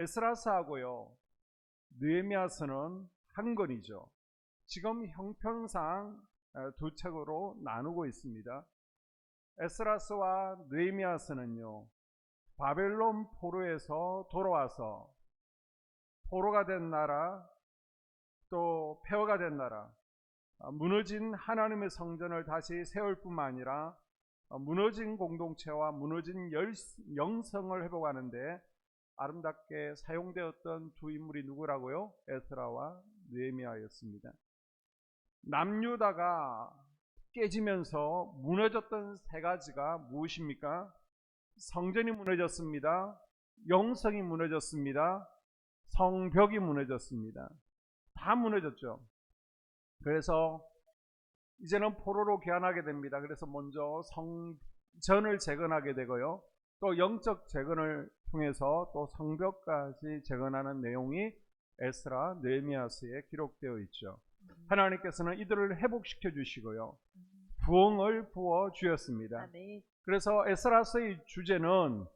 에스라서하고요 느헤미야서는 한 권이죠. 지금 형편상 두 책으로 나누고 있습니다. 에스라서와 느헤미야서는요 바벨론 포로에서 돌아와서 포로가 된 나라, 또 폐허가 된 나라, 무너진 하나님의 성전을 다시 세울 뿐만 아니라 무너진 공동체와 무너진 영성을 회복하는데 아름답게 사용되었던 두 인물이 누구라고요? 에스라와 느헤미야였습니다. 남유다가 깨지면서 무너졌던 세 가지가 무엇입니까? 성전이 무너졌습니다. 영성이 무너졌습니다. 성벽이 무너졌습니다. 다 무너졌죠. 그래서 이제는 포로로 귀환하게 됩니다. 그래서 먼저 성전을 재건하게 되고요. 또 영적 재건을 통해서 또 성벽까지 재건하는 내용이 에스라, 느헤미야서에 기록되어 있죠. 하나님께서는 이들을 회복시켜 주시고요. 부흥을 부어 주었습니다. 그래서 에스라서의 주제는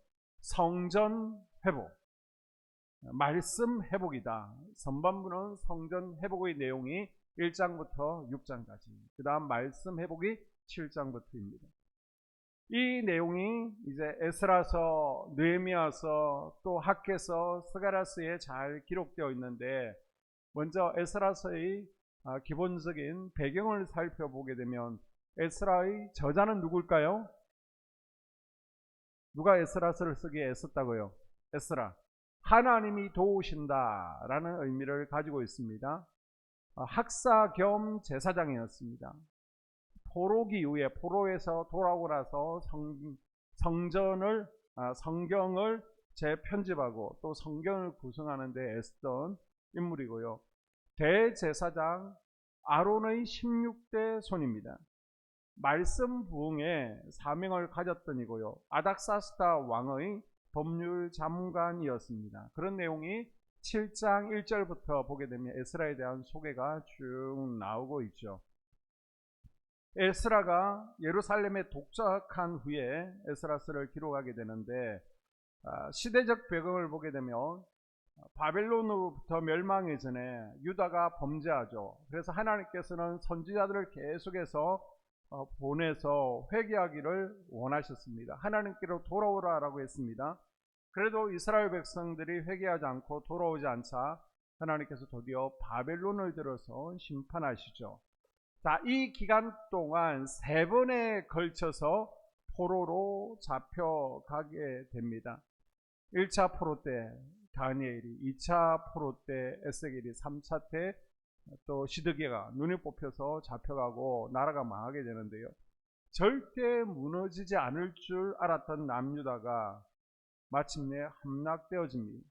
성전 회복, 말씀 회복이다. 선반부는 성전 회복의 내용이 1장부터 6장까지, 그 다음 말씀 회복이 7장부터입니다. 이 내용이 이제 에스라서, 느헤미야서, 또 학개서, 스가랴서에 잘 기록되어 있는데, 먼저 에스라서의 기본적인 배경을 살펴보게 되면 에스라의 저자는 누굴까요? 누가 에스라서를 쓰기에 애썼다고요? 에스라. 하나님이 도우신다 라는 의미를 가지고 있습니다. 학사 겸 제사장이었습니다. 포로기 이후에 포로에서 돌아오고 나서 성경을 재편집하고 또 성경을 구성하는 데 애쓰던 인물이고요. 대제사장 아론의 16대 손입니다. 말씀 부흥의 사명을 가졌던 이고요. 아닥사스다 왕의 법률 자문관이었습니다. 그런 내용이 7장 1절부터 보게 되면 에스라에 대한 소개가 쭉 나오고 있죠. 에스라가 예루살렘에 도착한 후에 에스라서를 기록하게 되는데, 시대적 배경을 보게 되면 바벨론으로부터 멸망이 전에 유다가 범죄하죠. 그래서 하나님께서는 선지자들을 계속해서 보내서 회개하기를 원하셨습니다. 하나님께로 돌아오라라고 했습니다. 그래도 이스라엘 백성들이 회개하지 않고 돌아오지 않자 하나님께서 드디어 바벨론을 들어서 심판하시죠. 자, 이 기간 동안 세 번에 걸쳐서 포로로 잡혀가게 됩니다. 1차 포로 때 다니엘이, 2차 포로 때 에스겔이, 3차 때 또 시드기가 눈이 뽑혀서 잡혀가고 나라가 망하게 되는데요. 절대 무너지지 않을 줄 알았던 남유다가 마침내 함락되어집니다.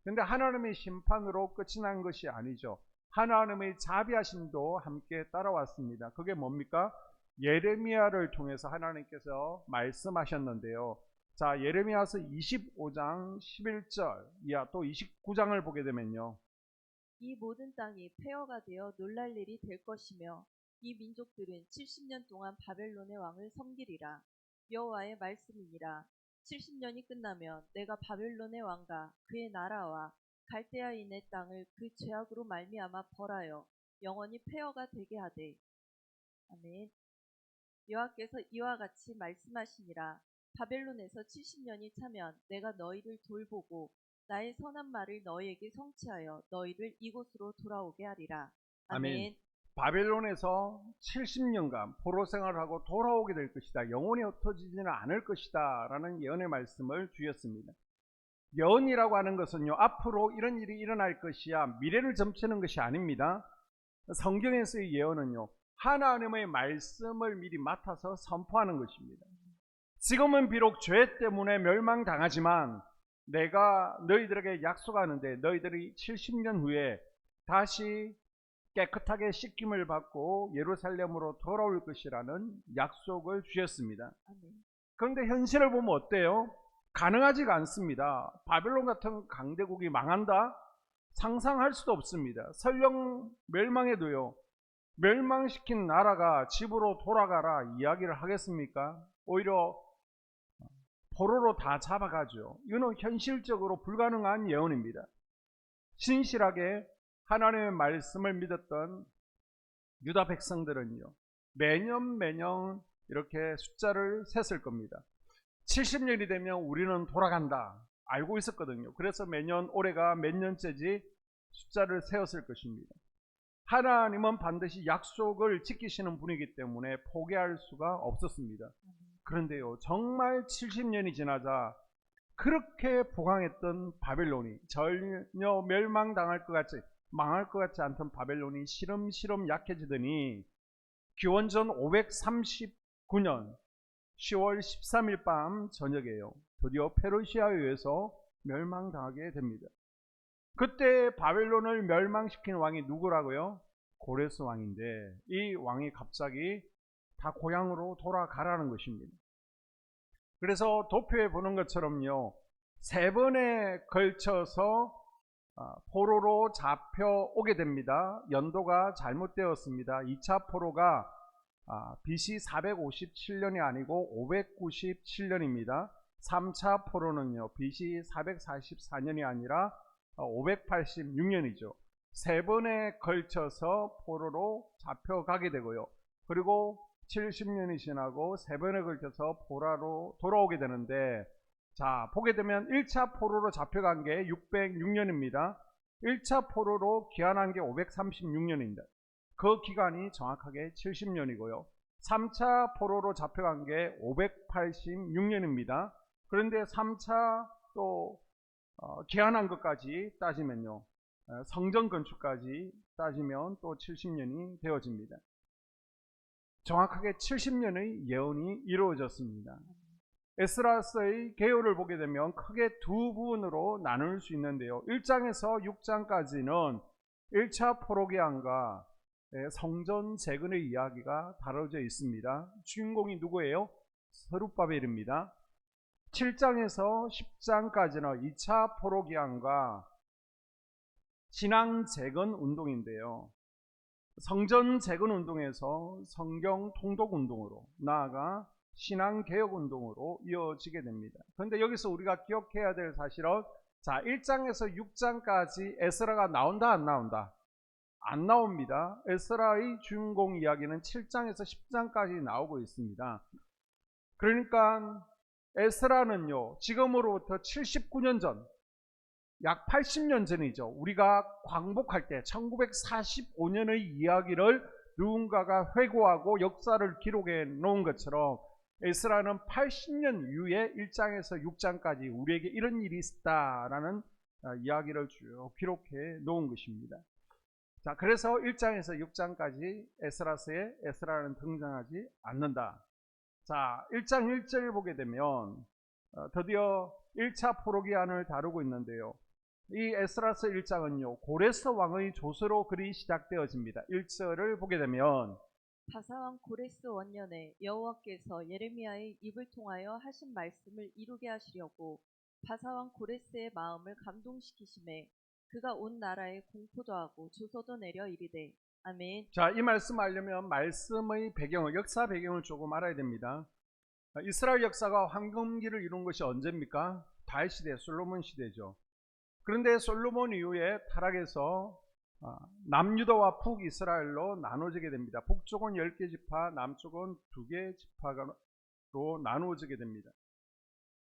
그런데 하나님의 심판으로 끝이 난 것이 아니죠. 하나님의 자비하심도 함께 따라왔습니다. 그게 뭡니까? 예레미야를 통해서 하나님께서 말씀하셨는데요. 자, 예레미야서 25장 11절 이하 또 29장을 보게 되면요. 이 모든 땅이 폐허가 되어 놀랄 일이 될 것이며 이 민족들은 70년 동안 바벨론의 왕을 섬기리라. 여호와의 말씀이니라. 70년이 끝나면 내가 바벨론의 왕과 그의 나라와 갈대아인의 땅을 그 죄악으로 말미암아 벌하여 영원히 폐허가 되게 하되. 아멘. 여호와께서 이와 같이 말씀하시니라. 바벨론에서 70년이 차면 내가 너희를 돌보고 나의 선한 말을 너희에게 성취하여 너희를 이곳으로 돌아오게 하리라. 아멘. 바벨론에서 70년간 포로 생활을 하고 돌아오게 될 것이다. 영원히 흩어지지는 않을 것이다 라는 예언의 말씀을 주셨습니다. 예언이라고 하는 것은요, 앞으로 이런 일이 일어날 것이야 미래를 점치는 것이 아닙니다. 성경에서의 예언은요, 하나님의 말씀을 미리 맡아서 선포하는 것입니다. 지금은 비록 죄 때문에 멸망당하지만 내가 너희들에게 약속하는데 너희들이 70년 후에 다시 깨끗하게 씻김을 받고 예루살렘으로 돌아올 것이라는 약속을 주셨습니다. 그런데 현실을 보면 어때요? 가능하지가 않습니다. 바벨론 같은 강대국이 망한다? 상상할 수도 없습니다. 설령 멸망해도요, 멸망시킨 나라가 집으로 돌아가라 이야기를 하겠습니까? 오히려 포로로 다 잡아가죠. 이거는 현실적으로 불가능한 예언입니다. 신실하게 하나님의 말씀을 믿었던 유다 백성들은요, 매년 이렇게 숫자를 셌을 겁니다. 70년이 되면 우리는 돌아간다 알고 있었거든요. 그래서 매년 올해가 몇 년째지 숫자를 세웠을 것입니다. 하나님은 반드시 약속을 지키시는 분이기 때문에 포기할 수가 없었습니다. 그런데요, 정말 70년이 지나자 그렇게 부강했던 바벨론이, 전혀 멸망당할 것 같지, 망할 것 같지 않던 바벨론이 시름시름 약해지더니 기원전 539년 10월 13일 밤 저녁에요, 드디어 페르시아에 의해서 멸망당하게 됩니다. 그때 바벨론을 멸망시킨 왕이 누구라고요? 고레스 왕인데, 이 왕이 갑자기 다 고향으로 돌아가라는 것입니다. 그래서 도표에 보는 것처럼요, 3번에 걸쳐서 포로로 잡혀오게 됩니다. 연도가 잘못되었습니다. 2차 포로가 BC 457년이 아니고 597년입니다. 3차 포로는요, BC 444년이 아니라 586년이죠. 3번에 걸쳐서 포로로 잡혀가게 되고요. 그리고 70년이 지나고 3번에 걸쳐서 포로로 돌아오게 되는데, 자, 보게 되면 1차 포로로 잡혀간 게 606년입니다. 1차 포로로 귀환한 게 536년입니다. 그 기간이 정확하게 70년이고요. 3차 포로로 잡혀간 게 586년입니다. 그런데 3차 또 귀환한 것까지 따지면요, 성전 건축까지 따지면 또 70년이 되어집니다. 정확하게 70년의 예언이 이루어졌습니다. 에스라서의 개요를 보게 되면 크게 두 부분으로 나눌 수 있는데요, 1장에서 6장까지는 1차 포로기환과 성전 재건의 이야기가 다뤄져 있습니다. 주인공이 누구예요? 스룹바벨입니다. 7장에서 10장까지는 2차 포로기환과 신앙 재건 운동인데요, 성전 재건 운동에서 성경 통독 운동으로 나아가 신앙 개혁 운동으로 이어지게 됩니다. 그런데 여기서 우리가 기억해야 될 사실은, 자, 1장에서 6장까지 에스라가 나온다 안 나온다? 안 나옵니다. 에스라의 주인공 이야기는 7장에서 10장까지 나오고 있습니다. 그러니까 에스라는요, 지금으로부터 79년 전, 약 80년 전이죠. 우리가 광복할 때 1945년의 이야기를 누군가가 회고하고 역사를 기록해 놓은 것처럼, 에스라는 80년 이후에 1장에서 6장까지 우리에게 이런 일이 있었다라는 이야기를 쭉 기록해 놓은 것입니다. 자, 그래서 1장에서 6장까지 에스라서에 에스라는 등장하지 않는다. 자, 1장 1절 보게 되면 드디어 1차 포로기환을 다루고 있는데요, 이 에스라서 1장은요, 고레스 왕의 조서로 글이 시작되어집니다. 1절을 보게 되면, 바사왕 고레스 원년에 여호와께서 예레미야의 입을 통하여 하신 말씀을 이루게 하시려고 바사왕 고레스의 마음을 감동시키심에 그가 온 나라에 공포도 하고 조서도 내려 이르되. 아멘. 자, 이 말씀 알려면 말씀의 배경을, 역사 배경을 조금 알아야 됩니다. 이스라엘 역사가 황금기를 이룬 것이 언제입니까? 다윗 시대, 솔로몬 시대죠. 그런데 솔로몬 이후에 타락해서 남유다와 북이스라엘로 나눠지게 됩니다. 북쪽은 10개 지파, 남쪽은 2개 지파로 나누어지게 됩니다.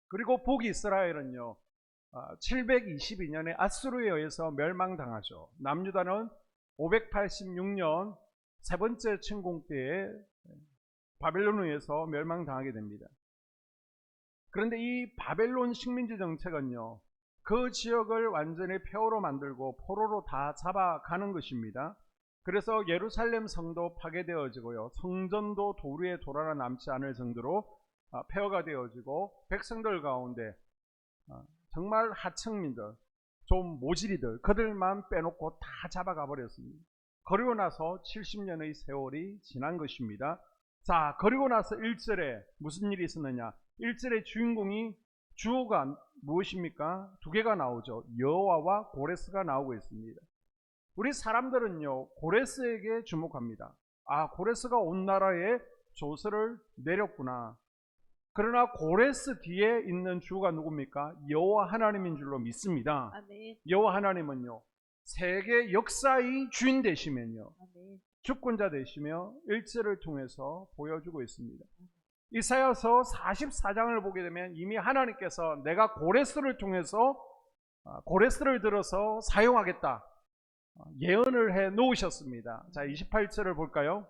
그리고 북이스라엘은요, 722년에 아수르에 의해서 멸망당하죠. 남유다는 586년 세 번째 침공 때에 바벨론에 의해서 멸망당하게 됩니다. 그런데 이 바벨론 식민지 정책은요, 그 지역을 완전히 폐허로 만들고 포로로 다 잡아가는 것입니다. 그래서 예루살렘 성도 파괴되어지고요, 성전도 돌 위에 돌 하나 남지 않을 정도로 폐허가 되어지고, 백성들 가운데 정말 하층민들, 좀 모질이들, 그들만 빼놓고 다 잡아가 버렸습니다. 그리고 나서 70년의 세월이 지난 것입니다. 자, 그리고 나서 1절에 무슨 일이 있었느냐? 1절의 주인공이, 주어가 무엇입니까? 2개가 나오죠. 여호와와 고레스가 나오고 있습니다. 우리 사람들은요, 고레스에게 주목합니다. 아, 고레스가 온 나라에 조서를 내렸구나. 그러나 고레스 뒤에 있는 주가 누굽니까? 여호와 하나님인 줄로 믿습니다. 아멘. 여호와 하나님은요, 세계 역사의 주인 되시면요, 아멘. 주권자 되시며 일제를 통해서 보여주고 있습니다. 이사야서 44장을 보게 되면 이미 하나님께서 내가 고레스를 통해서 고레스를 들어서 사용하겠다 예언을 해 놓으셨습니다. 자, 28절을 볼까요?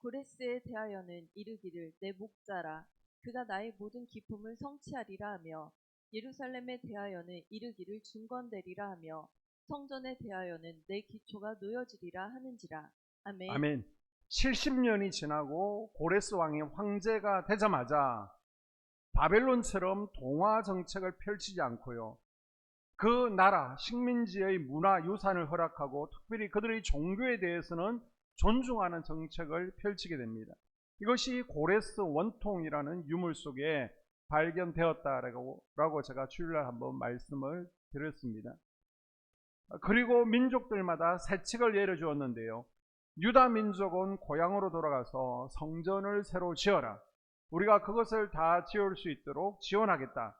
고레스에 대하여는 이르기를 내 목자라 그가 나의 모든 기품을 성취하리라 하며 예루살렘에 대하여는 이르기를 중건되리라 하며 성전에 대하여는 내 기초가 놓여지리라 하는지라. 아멘. 아멘. 70년이 지나고 고레스 왕이 황제가 되자마자 바벨론처럼 동화 정책을 펼치지 않고요, 그 나라 식민지의 문화 유산을 허락하고 특별히 그들의 종교에 대해서는 존중하는 정책을 펼치게 됩니다. 이것이 고레스 원통이라는 유물 속에 발견되었다라고 제가 주일날 한번 말씀을 드렸습니다. 그리고 민족들마다 세칙을 예를 주었는데요, 유다 민족은 고향으로 돌아가서 성전을 새로 지어라, 우리가 그것을 다 지을 수 있도록 지원하겠다,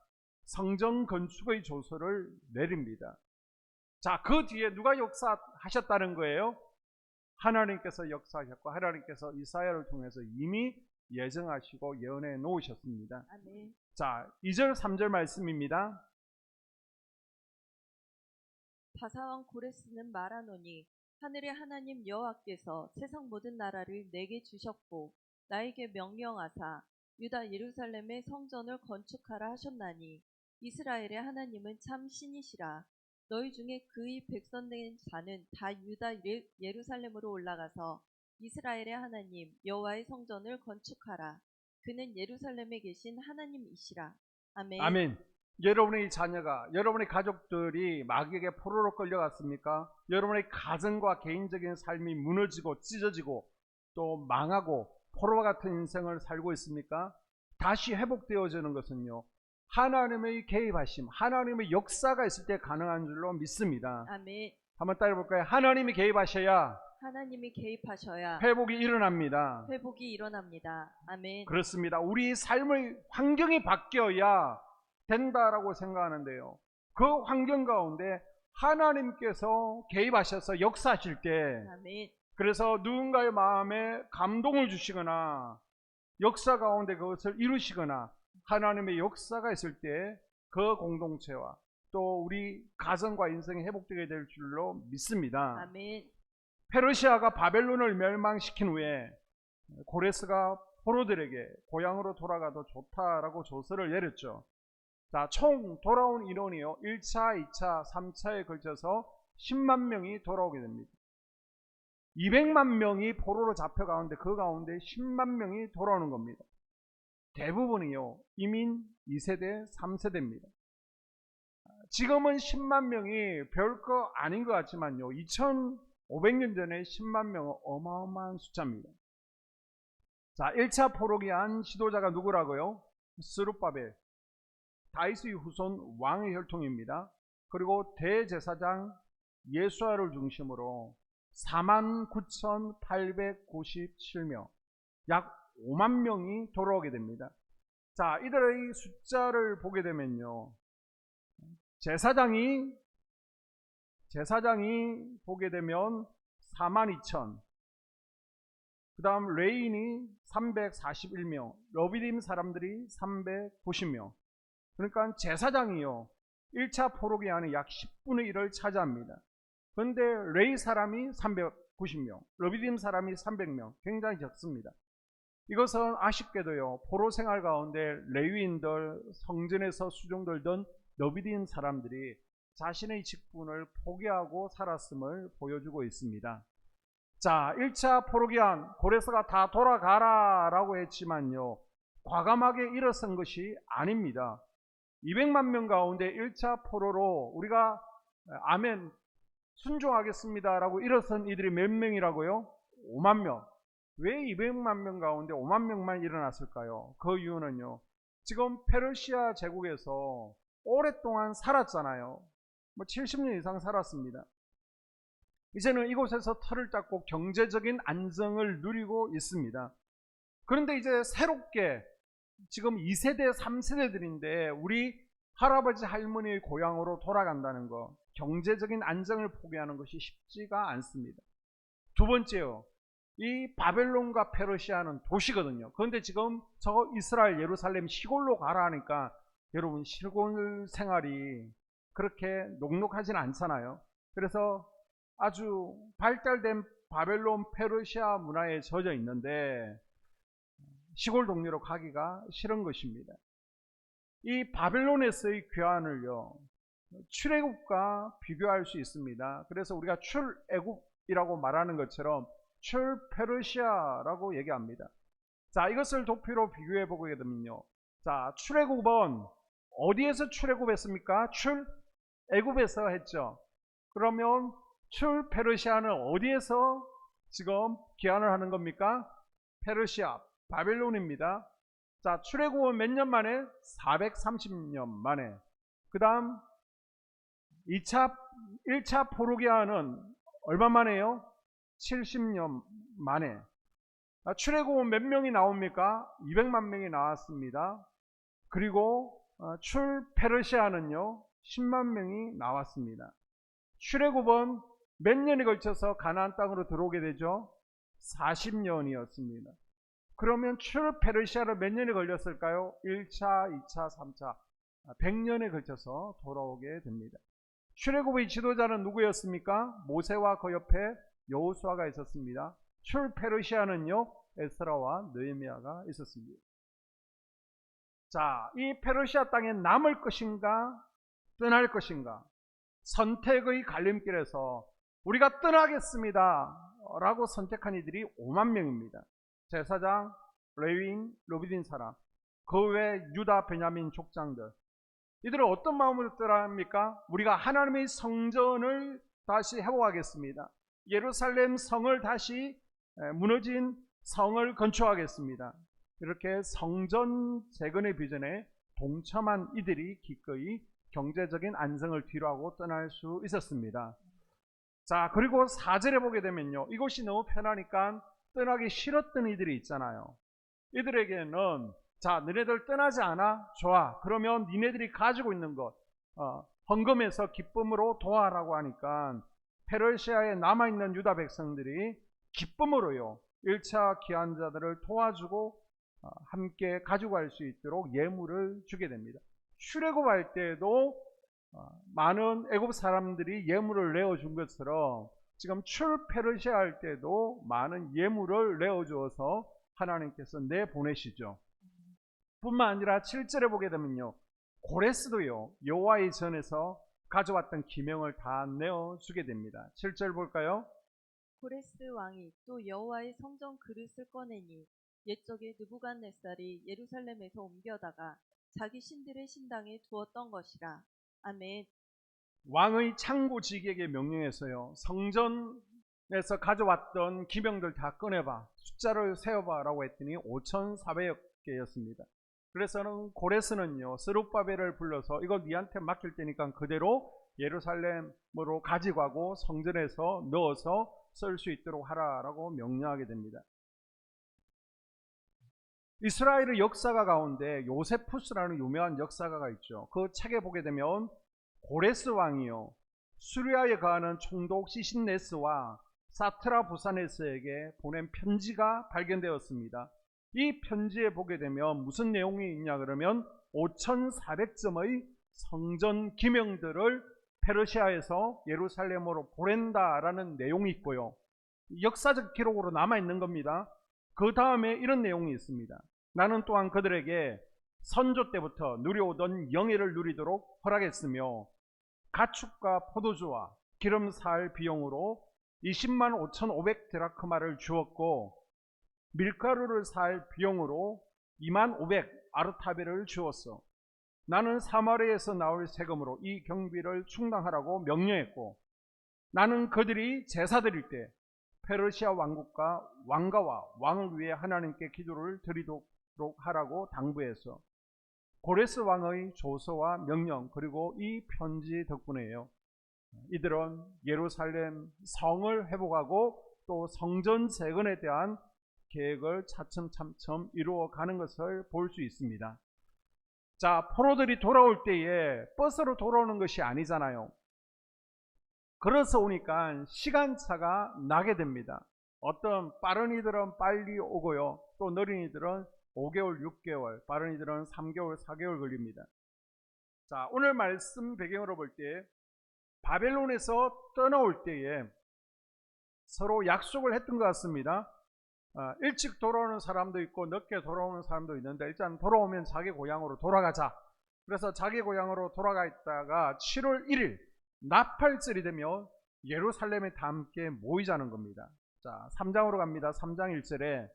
성전 건축의 조서를 내립니다. 자, 그 뒤에 누가 역사하셨다는 거예요? 하나님께서 역사하셨고 하나님께서 이사야를 통해서 이미 예정하시고 예언해 놓으셨습니다. 아멘. 자, 2절 3절 말씀입니다. 바사왕 고레스는 말하노니 하늘의 하나님 여호와께서 세상 모든 나라를 내게 주셨고 나에게 명령하사 유다 예루살렘의 성전을 건축하라 하셨나니 이스라엘의 하나님은 참 신이시라. 너희 중에 그의 백성된 자는 다 유다 예루살렘으로 올라가서 이스라엘의 하나님 여호와의 성전을 건축하라. 그는 예루살렘에 계신 하나님이시라. 아멘. 아멘. 여러분의 자녀가, 여러분의 가족들이 마귀에게 포로로 끌려갔습니까? 여러분의 가정과 개인적인 삶이 무너지고 찢어지고 또 망하고 포로와 같은 인생을 살고 있습니까? 다시 회복되어지는 것은요, 하나님의 개입하심, 하나님의 역사가 있을 때 가능한 줄로 믿습니다. 아멘. 한번 따라해볼까요? 하나님이 개입하셔야 하나님이 개입하셔야 회복이 일어납니다. 회복이 일어납니다. 아멘. 그렇습니다. 우리 삶의 환경이 바뀌어야 된다라고 생각하는데요, 그 환경 가운데 하나님께서 개입하셔서 역사하실 때, 아멘. 그래서 누군가의 마음에 감동을 주시거나 역사 가운데 그것을 이루시거나 하나님의 역사가 있을 때 그 공동체와 또 우리 가정과 인생이 회복되게 될 줄로 믿습니다. 아멘. 페르시아가 바벨론을 멸망시킨 후에 고레스가 포로들에게 고향으로 돌아가도 좋다라고 조서를 내렸죠. 자, 총 돌아온 인원이요, 1차, 2차, 3차에 걸쳐서 10만 명이 돌아오게 됩니다. 200만 명이 포로로 잡혀가는데 그 가운데 10만 명이 돌아오는 겁니다. 대부분이요, 이민 2세대, 3세대입니다. 지금은 10만 명이 별거 아닌 것 같지만요, 2500년 전에 10만 명은 어마어마한 숫자입니다. 자, 1차 포로기 한 지도자가 누구라고요? 스룹바벨, 다윗의 후손 왕의 혈통입니다. 그리고 대제사장 예수아를 중심으로 49,897명, 약 5만 명이 돌아오게 됩니다. 자, 이들의 숫자를 보게 되면요, 제사장이 보게 되면 42,000, 그 다음 레인이 341명, 러비딤 사람들이 390명. 그러니까 제사장이요, 1차 포로기 안에 약 10분의 1을 차지합니다. 그런데 레이 사람이 390명, 러비딤 사람이 300명, 굉장히 적습니다. 이것은 아쉽게도요, 포로 생활 가운데 레위인들, 성전에서 수종들던 러비딤 사람들이 자신의 직분을 포기하고 살았음을 보여주고 있습니다. 자, 1차 포로기한 고레스가 다 돌아가라 라고 했지만요, 과감하게 일어선 것이 아닙니다. 200만 명 가운데 1차 포로로 우리가 아멘 순종하겠습니다 라고 일어선 이들이 몇 명이라고요? 5만 명. 왜 200만 명 가운데 5만 명만 일어났을까요? 그 이유는요, 지금 페르시아 제국에서 오랫동안 살았잖아요. 70년 이상 살았습니다. 이제는 이곳에서 터를 닦고 경제적인 안정을 누리고 있습니다. 그런데 이제 새롭게 지금 2세대, 3세대들인데 우리 할아버지 할머니의 고향으로 돌아간다는 거, 경제적인 안정을 포기하는 것이 쉽지가 않습니다. 두 번째요, 이 바벨론과 페르시아는 도시거든요. 그런데 지금 저 이스라엘 예루살렘 시골로 가라 하니까 여러분 시골 생활이 그렇게 녹록하진 않잖아요. 그래서 아주 발달된 바벨론 페르시아 문화에 젖어 있는데 시골 동네로 가기가 싫은 것입니다. 이 바벨론에서의 귀환을요, 출애굽과 비교할 수 있습니다. 그래서 우리가 출애굽이라고 말하는 것처럼 출페르시아라고 얘기합니다. 자, 이것을 도표로 비교해 보게 되면요, 자, 출애굽은 어디에서 출애굽했습니까? 출애굽에서 했죠. 그러면 출페르시아는 어디에서 지금 귀환을 하는 겁니까? 페르시아, 바벨론입니다. 자, 출애굽은 몇 년 만에? 430년 만에. 그 다음 1차 포르기아는 얼마 만에요? 70년 만에. 출애굽은 몇 명이 나옵니까? 200만 명이 나왔습니다. 그리고 출페르시아는요 10만 명이 나왔습니다. 출애굽은 몇 년에 걸쳐서 가나안 땅으로 들어오게 되죠? 40년이었습니다. 그러면 출페르시아를 몇 년이 걸렸을까요? 1차, 2차, 3차 100년에 걸쳐서 돌아오게 됩니다. 출애굽의 지도자는 누구였습니까? 모세와 그 옆에 여호수아가 있었습니다. 출페르시아는요 에스라와 느헤미야가 있었습니다. 자, 이 페르시아 땅에 남을 것인가 떠날 것인가, 선택의 갈림길에서 우리가 떠나겠습니다 라고 선택한 이들이 5만 명입니다. 제사장, 레위인, 르비딘 사람, 그 외 유다, 베냐민 족장들, 이들은 어떤 마음으로 떠납니까? 우리가 하나님의 성전을 다시 회복하겠습니다. 예루살렘 성을 다시, 무너진 성을 건축하겠습니다. 이렇게 성전 재건의 비전에 동참한 이들이 기꺼이 경제적인 안정을 뒤로하고 떠날 수 있었습니다. 자, 그리고 4절에 보게 되면요, 이곳이 너무 편하니까 떠나기 싫었던 이들이 있잖아요. 이들에게는 자, 너네들 떠나지 않아? 좋아. 그러면 니네들이 가지고 있는 것 헌금해서 기쁨으로 도와라고 하니까 페르시아에 남아있는 유다 백성들이 기쁨으로요 1차 귀환자들을 도와주고 함께 가지고 갈 수 있도록 예물을 주게 됩니다. 출애굽할 때도 많은 애굽 사람들이 예물을 내어준 것처럼 지금 출페르시아 할 때도 많은 예물을 내어주어서 하나님께서 내보내시죠. 뿐만 아니라 7절에 보게 되면요, 고레스도요 여호와의 전에서 가져왔던 기명을 다 내어주게 됩니다. 7절 볼까요? 고레스 왕이 또 여호와의 성전 그릇을 꺼내니 옛적에 느부갓네살이 예루살렘에서 옮겨다가 자기 신들의 신당에 두었던 것이라. 아멘. 왕의 창고지기에게 명령해서요, 성전에서 가져왔던 기명들 다 꺼내봐, 숫자를 세어봐 라고 했더니 5,400여 개였습니다. 그래서는 고레스는요 스룹바벨을 불러서 이거 니한테 맡길 테니까 그대로 예루살렘으로 가지고 가고 성전에서 넣어서 쓸 수 있도록 하라라고 명령하게 됩니다. 이스라엘의 역사가 가운데 요세푸스라는 유명한 역사가가 있죠. 그 책에 보게 되면 고레스 왕이요 수리아에 거하는 총독 시신네스와 사트라 부사네스에게 보낸 편지가 발견되었습니다. 이 편지에 보게 되면 무슨 내용이 있냐 그러면 5,400점의 성전 기명들을 페르시아에서 예루살렘으로 보낸다라는 내용이 있고요, 역사적 기록으로 남아있는 겁니다. 그 다음에 이런 내용이 있습니다. 나는 또한 그들에게 선조 때부터 누려오던 영예를 누리도록 허락했으며 가축과 포도주와 기름 살 비용으로 20만 5,500 드라크마를 주었고 밀가루를 살 비용으로 2만 500 아르타베를 주었어. 나는 사마리아에서 나올 세금으로 이 경비를 충당하라고 명령했고 나는 그들이 제사 드릴 때 페르시아 왕국과 왕가와 왕을 위해 하나님께 기도를 드리도록 하라고 당부해서 고레스 왕의 조서와 명령 그리고 이 편지 덕분에요 이들은 예루살렘 성을 회복하고 또 성전 재건에 대한 계획을 차츰차츰 이루어가는 것을 볼 수 있습니다. 자, 포로들이 돌아올 때에 버스로 돌아오는 것이 아니잖아요. 걸어서 오니까 시간차가 나게 됩니다. 어떤 빠른 이들은 빨리 오고요. 또 느린 이들은 5개월, 6개월, 빠른 이들은 3개월, 4개월 걸립니다. 자, 오늘 말씀 배경으로 볼 때 바벨론에서 떠나올 때에 서로 약속을 했던 것 같습니다. 일찍 돌아오는 사람도 있고 늦게 돌아오는 사람도 있는데 일단 돌아오면 자기 고향으로 돌아가자. 그래서 자기 고향으로 돌아가 있다가 7월 1일 나팔절이 되면 예루살렘에 다 함께 모이자는 겁니다. 자, 3장으로 갑니다. 3장 1절에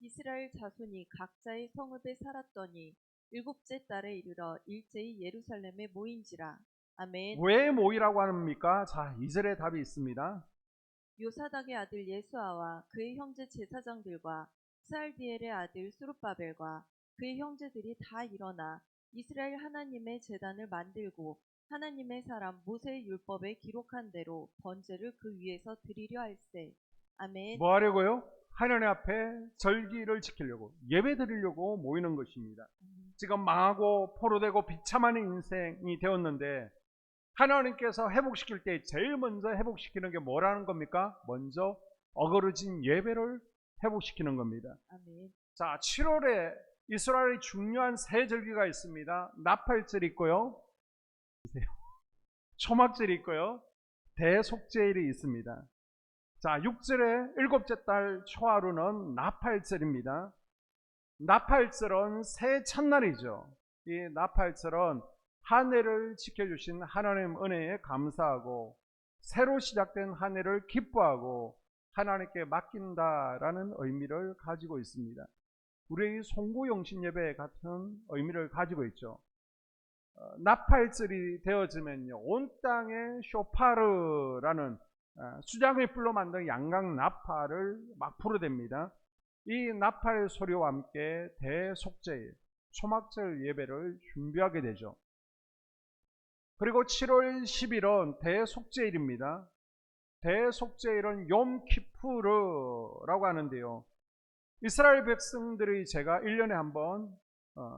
이스라엘 자손이 각자의 성읍에 살았더니 일곱째 달에 이르러 일제히 예루살렘에 모인지라. 아멘. 왜 모이라고 합니까? 자, 2절에 답이 있습니다. 요사닥의 아들 예수아와 그의 형제 제사장들과 스알디엘의 아들 수룹바벨과 그의 형제들이 다 일어나 이스라엘 하나님의 제단을 만들고 하나님의 사람 모세의 율법에 기록한 대로 번제를 그 위에서 드리려 할세. 아멘. 뭐 하려고요? 하나님 앞에 절기를 지키려고, 예배 드리려고 모이는 것입니다. 지금 망하고 포로되고 비참한 인생이 되었는데 하나님께서 회복시킬 때 제일 먼저 회복시키는 게 뭐라는 겁니까? 먼저 어그러진 예배를 회복시키는 겁니다. 아멘. 자, 7월에 이스라엘의 중요한 세 절기가 있습니다. 나팔절이 있고요, 초막절이 있고요, 대속제일이 있습니다. 자, 6절에 일곱째 달 초하루는 나팔절입니다. 나팔절은 새해 첫날이죠. 이 나팔절은 한 해를 지켜주신 하나님 은혜에 감사하고 새로 시작된 한 해를 기뻐하고 하나님께 맡긴다라는 의미를 가지고 있습니다. 우리의 송구영신 예배 같은 의미를 가지고 있죠. 나팔절이 되어지면요, 온 땅에 쇼파르라는 수장의 뿔로 만든 양각 나팔을 막 부르댑니다. 이 나팔 소리와 함께 대속제일, 초막절 예배를 준비하게 되죠. 그리고 7월 10일은 대속제일입니다. 대속제일은 욤키푸르라고 하는데요, 이스라엘 백성들의 죄가 1년에 한 번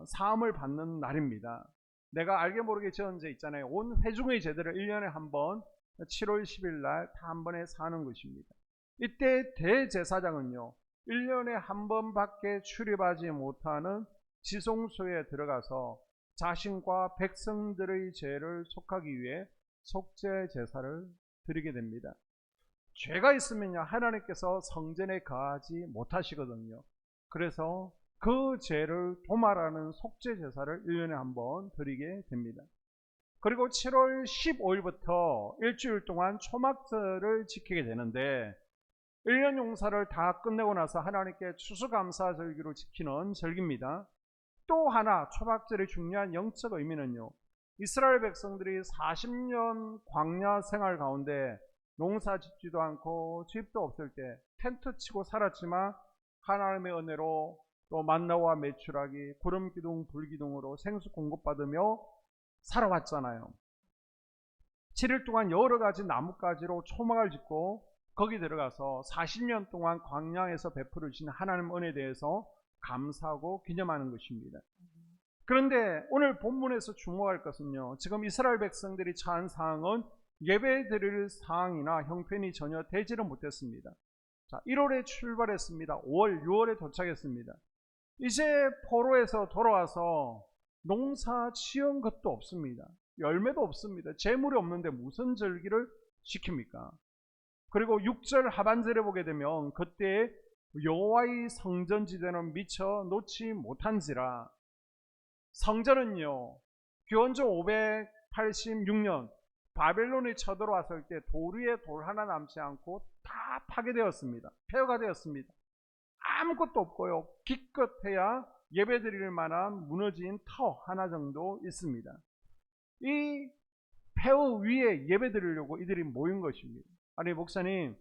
사함을 받는 날입니다. 내가 알게 모르게 지은 죄 있잖아요. 온 회중의 죄들을 1년에 한 번 7월 10일 날 다 한 번에 사는 것입니다. 이때 대제사장은요, 1년에 한 번밖에 출입하지 못하는 지성소에 들어가서 자신과 백성들의 죄를 속하기 위해 속죄 제사를 드리게 됩니다. 죄가 있으면요, 하나님께서 성전에 거하지 못하시거든요. 그래서 그 죄를 도말하는 속죄 제사를 1년에 한 번 드리게 됩니다. 그리고 7월 15일부터 일주일 동안 초막절을 지키게 되는데 1년 용사를 다 끝내고 나서 하나님께 추수감사 절기로 지키는 절기입니다. 또 하나 초막절의 중요한 영적 의미는요, 이스라엘 백성들이 40년 광야 생활 가운데 농사 짓지도 않고 집도 없을 때 텐트 치고 살았지만 하나님의 은혜로 또 만나와 메추라기, 구름 기둥, 불 기둥으로 생수 공급받으며 살아왔잖아요. 7일 동안 여러 가지 나뭇가지로 초막을 짓고 거기 들어가서 40년 동안 광야에서 베풀어 주신 하나님 은혜에 대해서 감사하고 기념하는 것입니다. 그런데 오늘 본문에서 주목할 것은요, 지금 이스라엘 백성들이 처한 상황은 예배 드릴 상황이나 형편이 전혀 되지를 못했습니다. 자, 1월에 출발했습니다. 5월, 6월에 도착했습니다. 이제 포로에서 돌아와서 농사 지은 것도 없습니다. 열매도 없습니다. 재물이 없는데 무슨 절기를 지킵니까? 그리고 6절 하반절에 보게 되면 그때 여호와의 성전지대는 미처 놓지 못한지라. 성전은요, 기원전 586년 바벨론이 쳐들어왔을 때 돌 위에 돌 하나 남지 않고 다 파괴되었습니다. 폐허가 되었습니다. 아무것도 없고요, 기껏해야 예배드릴 만한 무너진 터 하나 정도 있습니다. 이 폐허 위에 예배드리려고 이들이 모인 것입니다. 아니, 목사님,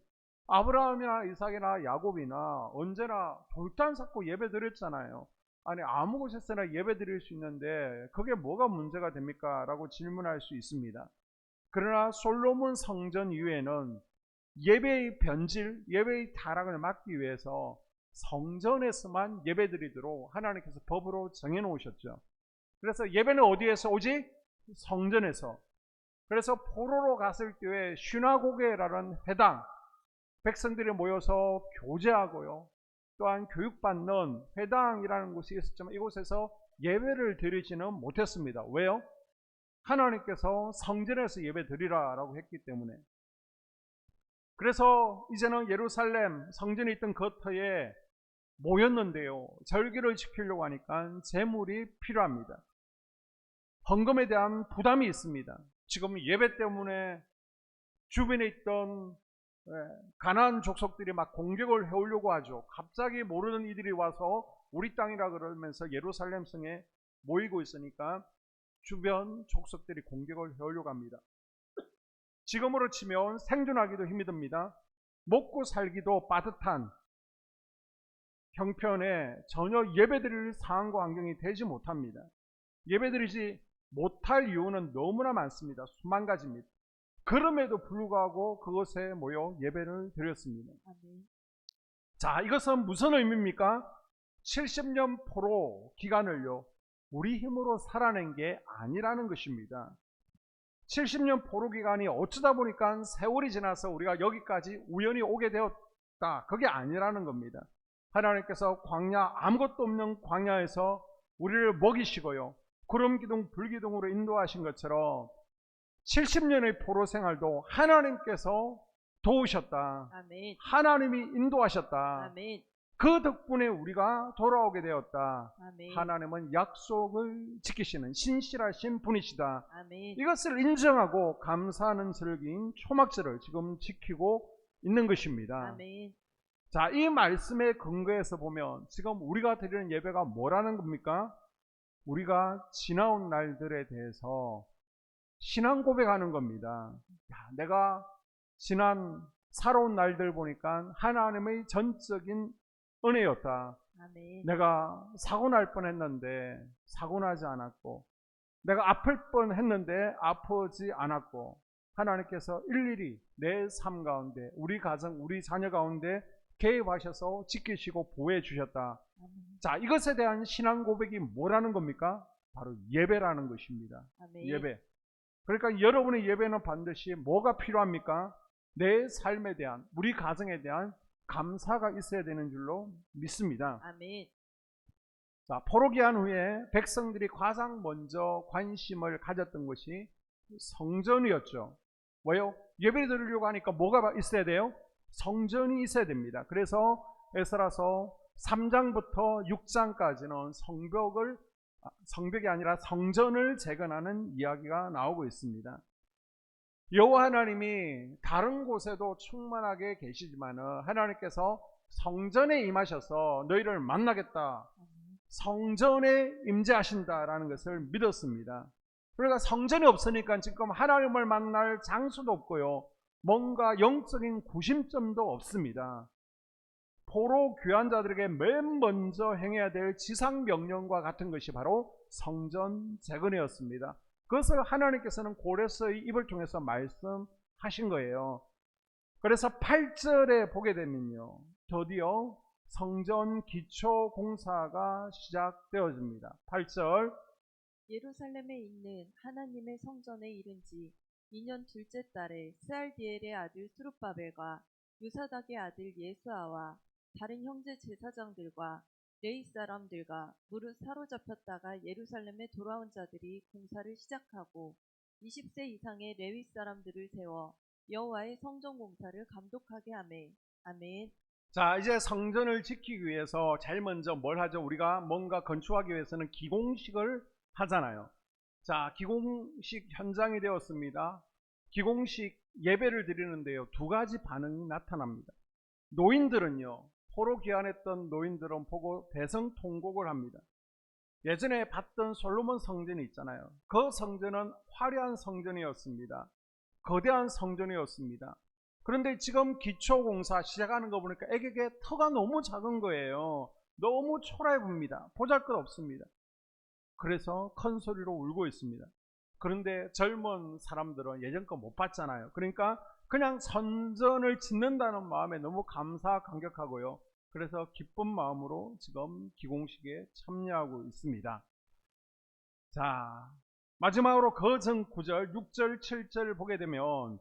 아브라함이나 이삭이나 야곱이나 언제나 돌단 쌓고 예배드렸잖아요. 아니, 아무 곳에서나 예배드릴 수 있는데 그게 뭐가 문제가 됩니까? 라고 질문할 수 있습니다. 그러나 솔로몬 성전 이후에는 예배의 변질, 예배의 타락을 막기 위해서 성전에서만 예배드리도록 하나님께서 법으로 정해놓으셨죠. 그래서 예배는 어디에서 오지? 성전에서. 그래서 포로로 갔을 때에 시나고게라는 회당, 백성들이 모여서 교제하고요, 또한 교육받는 회당이라는 곳이 있었지만 이곳에서 예배를 드리지는 못했습니다. 왜요? 하나님께서 성전에서 예배 드리라라고 했기 때문에. 그래서 이제는 예루살렘 성전에 있던 겉터에 모였는데요, 절기를 지키려고 하니까 재물이 필요합니다. 헌금에 대한 부담이 있습니다. 지금 예배 때문에 주변에 있던 가나안 족속들이 막 공격을 해오려고 하죠. 갑자기 모르는 이들이 와서 우리 땅이라 그러면서 예루살렘 성에 모이고 있으니까 주변 족속들이 공격을 해오려고 합니다. 지금으로 치면 생존하기도 힘이 듭니다. 먹고 살기도 빠듯한 형편에 전혀 예배드릴 상황과 환경이 되지 못합니다. 예배드리지 못할 이유는 너무나 많습니다. 수만 가지입니다. 그럼에도 불구하고 그것에 모여 예배를 드렸습니다. 자, 이것은 무슨 의미입니까? 70년 포로 기간을요, 우리 힘으로 살아낸 게 아니라는 것입니다. 70년 포로 기간이 어쩌다 보니까 세월이 지나서 우리가 여기까지 우연히 오게 되었다, 그게 아니라는 겁니다. 하나님께서 광야, 아무것도 없는 광야에서 우리를 먹이시고요, 구름 기둥 불 기둥으로 인도하신 것처럼 70년의 포로 생활도 하나님께서 도우셨다. 아멘. 하나님이 인도하셨다. 아멘. 그 덕분에 우리가 돌아오게 되었다. 아멘. 하나님은 약속을 지키시는 신실하신 분이시다. 아멘. 이것을 인정하고 감사하는 절기인 초막절을 지금 지키고 있는 것입니다. 아멘. 자, 이 말씀에 근거해서 보면 지금 우리가 드리는 예배가 뭐라는 겁니까? 우리가 지나온 날들에 대해서 신앙 고백하는 겁니다. 내가 지난 살아온 날들 보니까 하나님의 전적인 은혜였다. 아멘. 내가 사고 날 뻔했는데 사고 나지 않았고, 내가 아플 뻔했는데 아프지 않았고, 하나님께서 일일이 내 삶 가운데, 우리 가정, 우리 자녀 가운데 개입하셔서 지키시고 보호해 주셨다. 아멘. 자, 이것에 대한 신앙 고백이 뭐라는 겁니까? 바로 예배라는 것입니다. 아멘. 예배. 그러니까 여러분의 예배는 반드시 뭐가 필요합니까? 내 삶에 대한, 우리 가정에 대한 감사가 있어야 되는 줄로 믿습니다. 아멘. 자, 포로기한 후에 백성들이 가장 먼저 관심을 가졌던 것이 성전이었죠. 왜요? 예배를 드리려고 하니까 뭐가 있어야 돼요? 성전이 있어야 됩니다. 그래서 에스라서 3장부터 6장까지는 성벽이 아니라 성전을 재건하는 이야기가 나오고 있습니다. 여호와 하나님이 다른 곳에도 충만하게 계시지만 하나님께서 성전에 임하셔서 너희를 만나겠다, 성전에 임재하신다라는 것을 믿었습니다. 그러니까 성전이 없으니까 지금 하나님을 만날 장소도 없고요, 뭔가 영적인 구심점도 없습니다. 포로 귀한 자들에게 맨 먼저 행해야 될 지상 명령과 같은 것이 바로 성전 재건이었습니다. 그것을 하나님께서는 고레스의 입을 통해서 말씀하신 거예요. 그래서 8절에 보게 되면요, 드디어 성전 기초 공사가 시작되어집니다. 8절. 예루살렘에 있는 하나님의 성전에 이른 지 2년 둘째 달에 스알디엘의 아들 스룹바벨과 유사닥의 아들 예수아와 다른 형제 제사장들과 레위 사람들과 무릇 사로잡혔다가 예루살렘에 돌아온 자들이 공사를 시작하고 20세 이상의 레위 사람들을 세워 여호와의 성전 공사를 감독하게 하매. 아멘. 자, 이제 성전을 지키기 위해서 제일 먼저 뭘 하죠? 우리가 뭔가 건축하기 위해서는 기공식을 하잖아요. 자, 기공식 현장이 되었습니다. 기공식 예배를 드리는데요, 두 가지 반응이 나타납니다. 노인들은요, 포로 귀환했던 노인들은 보고 대성통곡을 합니다. 예전에 봤던 솔로몬 성전이 있잖아요. 그 성전은 화려한 성전이었습니다. 거대한 성전이었습니다. 그런데 지금 기초공사 시작하는 거 보니까 애격에 터가 너무 작은 거예요. 너무 초라해 보입니다. 보잘것없습니다. 그래서 큰 소리로 울고 있습니다. 그런데 젊은 사람들은 예전 거 못 봤잖아요. 그러니까 그냥 성전을 짓는다는 마음에 너무 감사 감격하고요, 그래서 기쁜 마음으로 지금 기공식에 참여하고 있습니다. 자, 마지막으로 그 전 9절, 6절, 7절을 보게 되면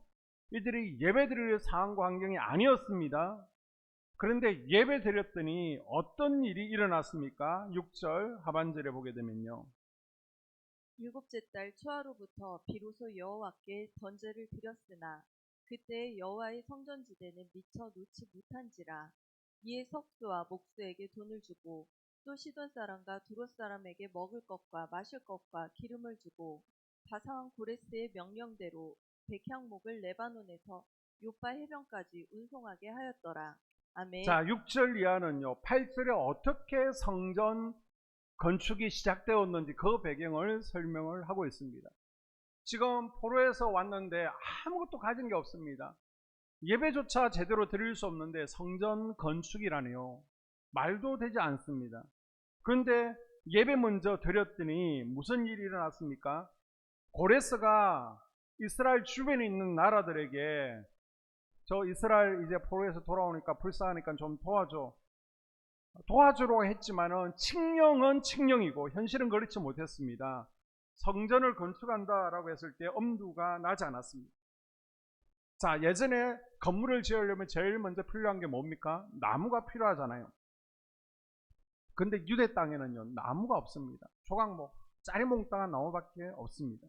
이들이 예배드릴 상황과 환경이 아니었습니다. 그런데 예배 드렸더니 어떤 일이 일어났습니까? 6절 하반절에 보게 되면요. 일곱째 달 초하루부터 비로소 여호와께 번제를 드렸으나 그때 여호와의 성전지대는 미처 놓지 못한지라. 이에 석수와 목수에게 돈을 주고 또 시돈 사람과 두롯 사람에게 먹을 것과 마실 것과 기름을 주고 바사왕 고레스의 명령대로 백향목을 레바논에서 요파 해변까지 운송하게 하였더라. 아멘. 자, 6절 이하는요, 8절에 어떻게 성전 건축이 시작되었는지 그 배경을 설명을 하고 있습니다. 지금 포로에서 왔는데 아무것도 가진 게 없습니다. 예배조차 제대로 드릴 수 없는데 성전 건축이라니요, 말도 되지 않습니다. 그런데 예배 먼저 드렸더니 무슨 일이 일어났습니까? 고레스가 이스라엘 주변에 있는 나라들에게 저 이스라엘 이제 포로에서 돌아오니까 불쌍하니까 좀 도와주려고 했지만은 칙령은 칙령이고 현실은 그렇지 못했습니다. 성전을 건축한다라고 했을 때 엄두가 나지 않았습니다. 자, 예전에 건물을 지으려면 제일 먼저 필요한 게 뭡니까? 나무가 필요하잖아요. 근데 유대 땅에는요, 나무가 없습니다. 조각목, 짜리몽땅한 나무밖에 없습니다.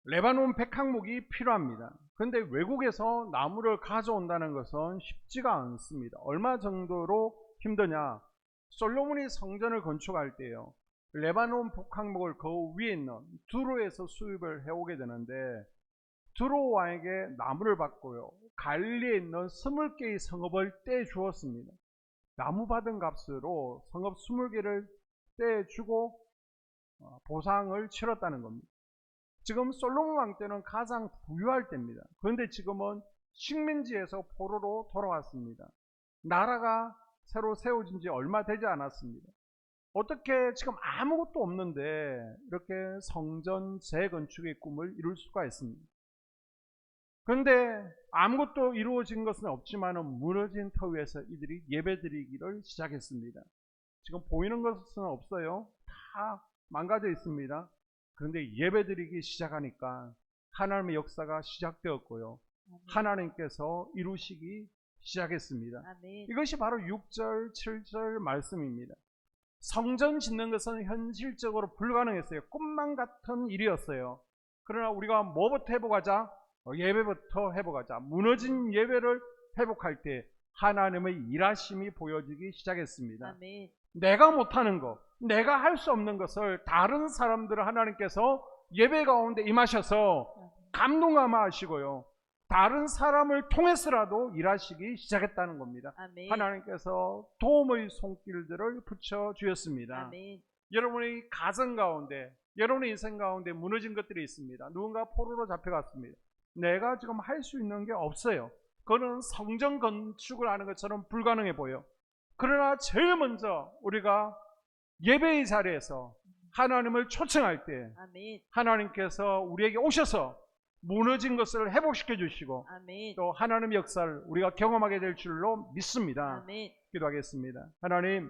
레바논 백향목이 필요합니다. 그런데 외국에서 나무를 가져온다는 것은 쉽지가 않습니다. 얼마 정도로 힘드냐? 솔로몬이 성전을 건축할 때요, 레바논 백향목을 그 위에 있는 두로에서 수입을 해오게 되는데, 두로 왕에게 나무를 받고요, 갈리에 있는 20개의 성읍을 떼주었습니다. 나무 받은 값으로 성읍 20개를 떼주고 보상을 치렀다는 겁니다. 지금 솔로몬 왕 때는 가장 부유할 때입니다. 그런데 지금은 식민지에서 포로로 돌아왔습니다. 나라가 새로 세워진 지 얼마 되지 않았습니다. 어떻게 지금 아무것도 없는데 이렇게 성전 재건축의 꿈을 이룰 수가 있습니다. 그런데 아무것도 이루어진 것은 없지만 무너진 터 위에서 이들이 예배드리기를 시작했습니다. 지금 보이는 것은 없어요. 다 망가져 있습니다. 그런데 예배드리기 시작하니까 하나님의 역사가 시작되었고요, 하나님께서 이루시기 시작했습니다. 아멘. 이것이 바로 6절, 7절 말씀입니다. 성전 짓는 것은 현실적으로 불가능했어요. 꿈만 같은 일이었어요. 그러나 우리가 뭐부터 회복하자? 예배부터 회복하자. 무너진 예배를 회복할 때 하나님의 일하심이 보여지기 시작했습니다. 아멘. 내가 못하는 것, 내가 할 수 없는 것을 다른 사람들을 하나님께서 예배 가운데 임하셔서 감동하시고요, 다른 사람을 통해서라도 일하시기 시작했다는 겁니다. 아멘. 하나님께서 도움의 손길들을 붙여주셨습니다. 아멘. 여러분의 가정 가운데, 여러분의 인생 가운데 무너진 것들이 있습니다. 누군가 포로로 잡혀갔습니다. 내가 지금 할 수 있는 게 없어요. 그거는 성전 건축을 하는 것처럼 불가능해 보여. 그러나 제일 먼저 우리가 예배의 자리에서 하나님을 초청할 때 아멘. 하나님께서 우리에게 오셔서 무너진 것을 회복시켜 주시고 아멘. 또 하나님의 역사를 우리가 경험하게 될 줄로 믿습니다. 아멘. 기도하겠습니다. 하나님,